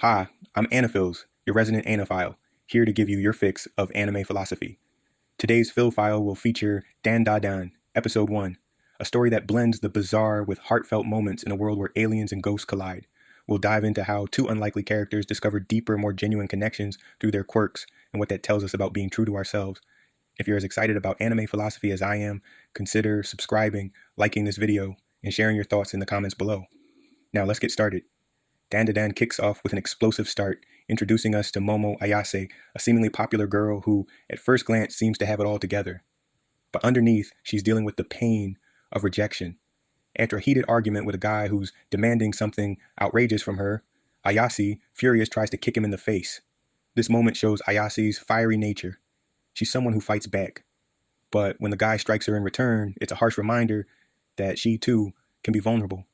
Hi, I'm Anaphils, your resident Anaphile, here to give you your fix of anime philosophy. Today's Phil file will feature Dandadan, Episode 1, a story that blends the bizarre with heartfelt moments in a world where aliens and ghosts collide. We'll dive into how two unlikely characters discover deeper, more genuine connections through their quirks and what that tells us about being true to ourselves. If you're as excited about anime philosophy as I am, consider subscribing, liking this video, and sharing your thoughts in the comments below. Now let's get started. Dandadan kicks off with an explosive start, introducing us to Momo Ayase, a seemingly popular girl who, at first glance, seems to have it all together. But underneath, she's dealing with the pain of rejection. After a heated argument with a guy who's demanding something outrageous from her, Ayase, furious, tries to kick him in the face. This moment shows Ayase's fiery nature. She's someone who fights back. But when the guy strikes her in return, it's a harsh reminder that she, too, can be vulnerable.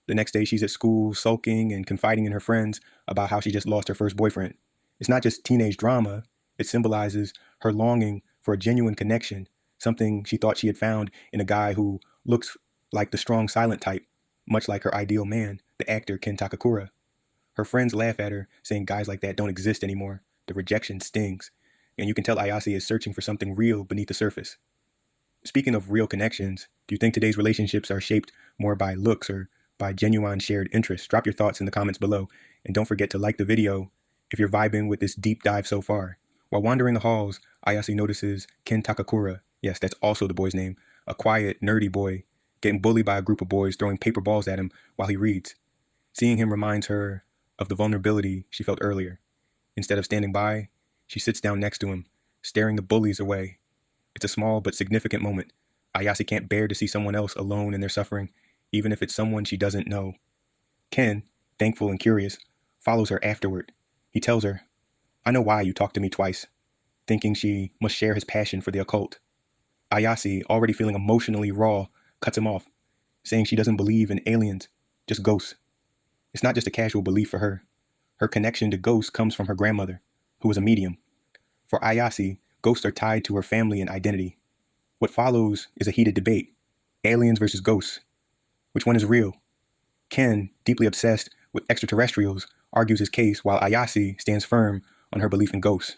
The next day, she's at school, sulking and confiding in her friends about how she just lost her first boyfriend. It's not just teenage drama. It symbolizes her longing for a genuine connection, something she thought she had found in a guy who looks like the strong, silent type, much like her ideal man, the actor Ken Takakura. Her friends laugh at her, saying guys like that don't exist anymore. The rejection stings, and you can tell Ayase is searching for something real beneath the surface. Speaking of real connections, do you think today's relationships are shaped more by looks or by genuine shared interests? Drop your thoughts in the comments below, and don't forget to like the video if you're vibing with this deep dive so far. While wandering the halls, Ayase notices Ken Takakura, yes, that's also the boy's name, a quiet, nerdy boy, getting bullied by a group of boys throwing paper balls at him while he reads. Seeing him reminds her of the vulnerability she felt earlier. Instead of standing by, she sits down next to him, staring the bullies away. It's a small but significant moment. Ayase can't bear to see someone else alone in their suffering, even if it's someone she doesn't know. Ken, thankful and curious, follows her afterward. He tells her, "I know why you talked to me twice," thinking she must share his passion for the occult. Ayase, already feeling emotionally raw, cuts him off, saying she doesn't believe in aliens, just ghosts. It's not just a casual belief for her. Her connection to ghosts comes from her grandmother, who was a medium. For Ayase, ghosts are tied to her family and identity. What follows is a heated debate. Aliens versus ghosts. Which one is real? Ken, deeply obsessed with extraterrestrials, argues his case while Ayase stands firm on her belief in ghosts.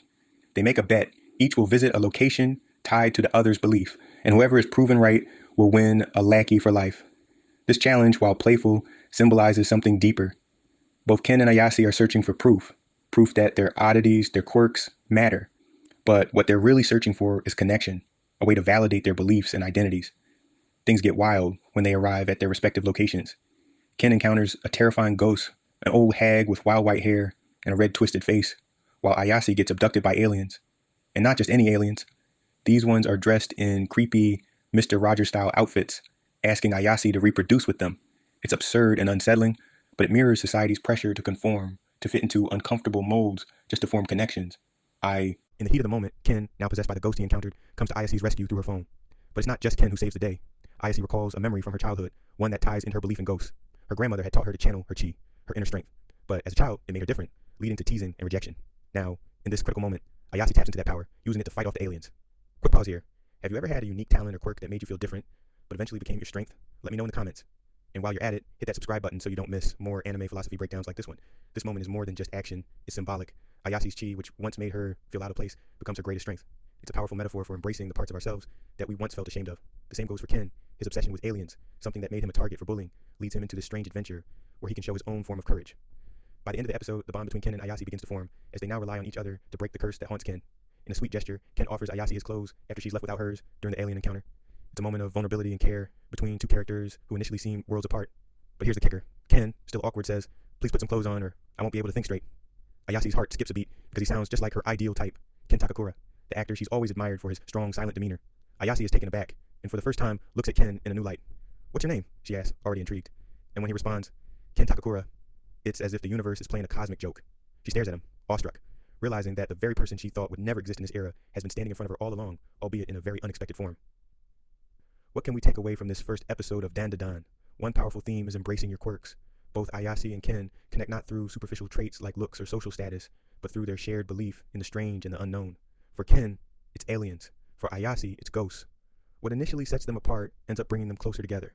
They make a bet. Each will visit a location tied to the other's belief, and whoever is proven right will win a lackey for life. This challenge, while playful, symbolizes something deeper. Both Ken and Ayase are searching for proof that their oddities, their quirks, matter. But what they're really searching for is connection, a way to validate their beliefs and identities. Things get wild when they arrive at their respective locations. Ken encounters a terrifying ghost, an old hag with wild white hair and a red twisted face, while Ayase gets abducted by aliens. And not just any aliens. These ones are dressed in creepy Mr. Rogers-style outfits, asking Ayase to reproduce with them. It's absurd and unsettling, but it mirrors society's pressure to conform, to fit into uncomfortable molds just to form connections. In the heat of the moment, Ken, now possessed by the ghost he encountered, comes to Ayase's rescue through her phone. But it's not just Ken who saves the day. Ayase recalls a memory from her childhood, one that ties into her belief in ghosts. Her grandmother had taught her to channel her chi, her inner strength. But as a child, it made her different, leading to teasing and rejection. Now, in this critical moment, Ayase taps into that power, using it to fight off the aliens. Quick pause here. Have you ever had a unique talent or quirk that made you feel different, but eventually became your strength? Let me know in the comments. And while you're at it, hit that subscribe button so you don't miss more anime philosophy breakdowns like this one. This moment is more than just action, it's symbolic. Ayase's chi, which once made her feel out of place, becomes her greatest strength. It's a powerful metaphor for embracing the parts of ourselves that we once felt ashamed of. The same goes for Ken. His obsession with aliens, something that made him a target for bullying, leads him into this strange adventure where he can show his own form of courage. By the end of the episode, the bond between Ken and Ayase begins to form, as they now rely on each other to break the curse that haunts Ken. In a sweet gesture, Ken offers Ayase his clothes after she's left without hers during the alien encounter. It's a moment of vulnerability and care between two characters who initially seem worlds apart. But here's the kicker. Ken, still awkward, says, "Please put some clothes on or I won't be able to think straight." Ayase's heart skips a beat because he sounds just like her ideal type, Ken Takakura, the actor she's always admired for his strong, silent demeanor. Ayase is taken aback, and for the first time, looks at Ken in a new light. "What's your name?" she asks, already intrigued. And when he responds, "Ken Takakura," it's as if the universe is playing a cosmic joke. She stares at him, awestruck, realizing that the very person she thought would never exist in this era has been standing in front of her all along, albeit in a very unexpected form. What can we take away from this first episode of Dandadan? One powerful theme is embracing your quirks. Both Ayase and Ken connect not through superficial traits like looks or social status, but through their shared belief in the strange and the unknown. For Ken, it's aliens. For Ayase, it's ghosts. What initially sets them apart ends up bringing them closer together.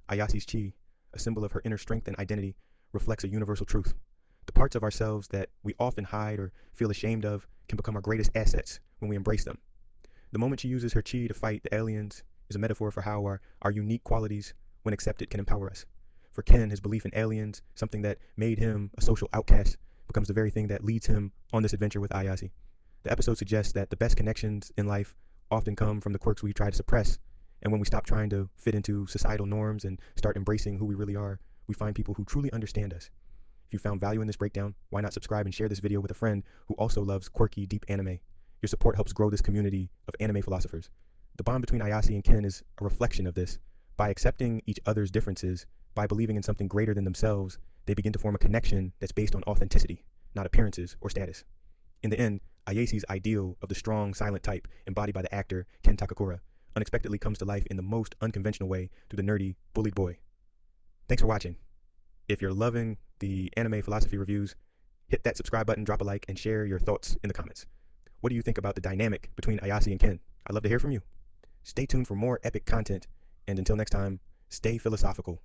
Ayase's chi, a symbol of her inner strength and identity, reflects a universal truth. The parts of ourselves that we often hide or feel ashamed of can become our greatest assets when we embrace them. The moment she uses her chi to fight the aliens is a metaphor for how our unique qualities, when accepted, can empower us. For Ken, his belief in aliens, something that made him a social outcast, becomes the very thing that leads him on this adventure with Ayase. The episode suggests that the best connections in life often come from the quirks we try to suppress, and when we stop trying to fit into societal norms and start embracing who we really are, we find people who truly understand us. If you found value in this breakdown, why not subscribe and share this video with a friend who also loves quirky, deep anime? Your support helps grow this community of anime philosophers. The bond between Ayase and Ken is a reflection of this. By accepting each other's differences, by believing in something greater than themselves, they begin to form a connection that's based on authenticity, not appearances or status. In the end, Ayase's ideal of the strong, silent type, embodied by the actor Ken Takakura, unexpectedly comes to life in the most unconventional way through the nerdy, bullied boy. Thanks for watching. If you're loving the anime philosophy reviews, hit that subscribe button, drop a like, and share your thoughts in the comments. What do you think about the dynamic between Ayase and Ken? I'd love to hear from you. Stay tuned for more epic content, and until next time, stay philosophical.